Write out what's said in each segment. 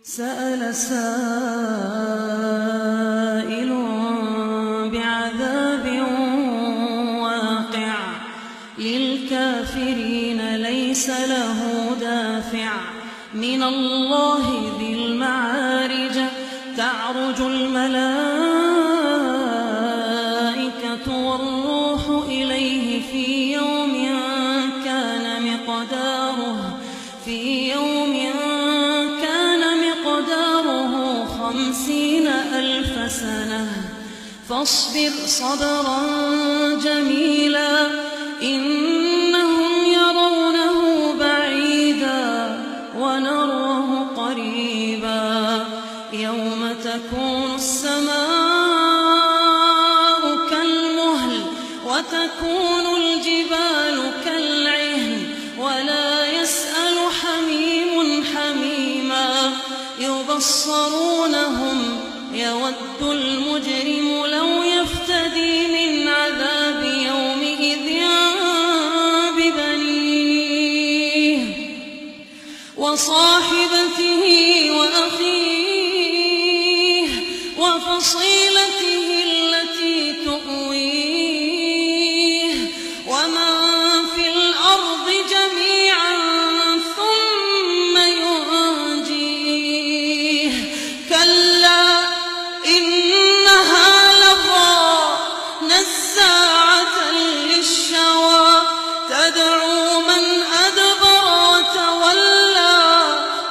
سأل سائل بعذاب واقع للكافرين ليس له دافع من الله ذي المعارج تعرج الملائكة والروح إليه في يوم كان مقداره 50,000 سنة فاصبر صبرا جميلا إنهم يرونه بعيدا ونراه قريبا يوم تكون السماء كالمهل وتكون الجبال كالعهن ولا يسأل حميم حميما يبصرونهم يود المجرم لو يفتدي من عذاب يومئذ ببنيه وصاحبته وأخيه وفصيلته التي تؤويه ومن في الأرض جميعا ثم ينجيه كلا إنها لظى نزاعة للشوى تدعو من أدبر وتولى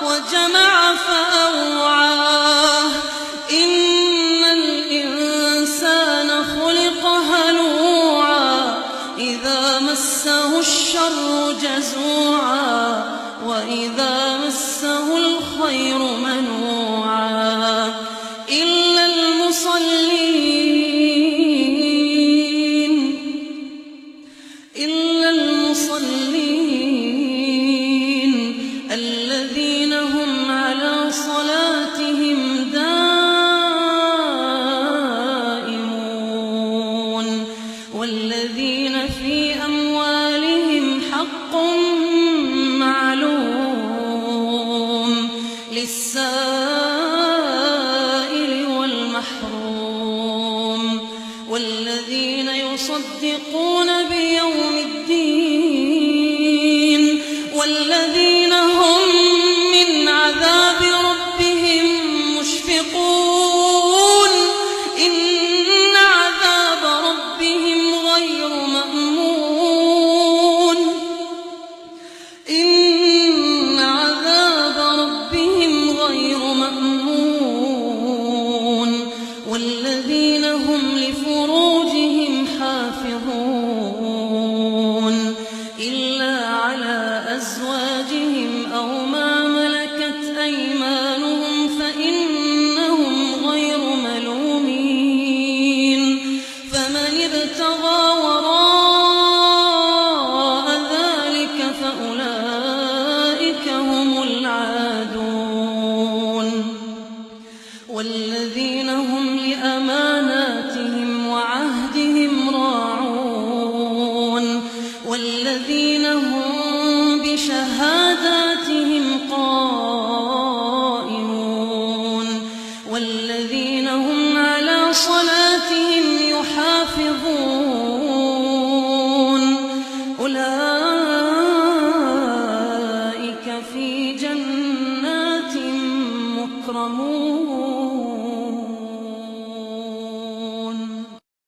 وجمع فأوعاه إن الإنسان خلق هلوعا إذا مسه الشر جزوعا وإذا مسه الخير منوعا إلا المصلين الذين هم على صلاتهم دائمون والذين في أموالهم حق معلوم للسائل والمحروم والذين يصدقون بيوم الدين والذين هم من عذاب ربهم مشفقون إن عذاب ربهم غير مأمون إن عذاب ربهم غير مأمون والذين هم لفروجهم حافظون إلا على أزواجهم أو ما ملكت أيمانهم فإنهم غير ملومين فمن ابتغى وراء ذلك فأولئك هم العادون والذين هم لأماناتهم وعهدهم راعون والذين هم بشهاداتهم قائمون والذين هم على صلاتهم يحافظون أولئك في جنات مكرمون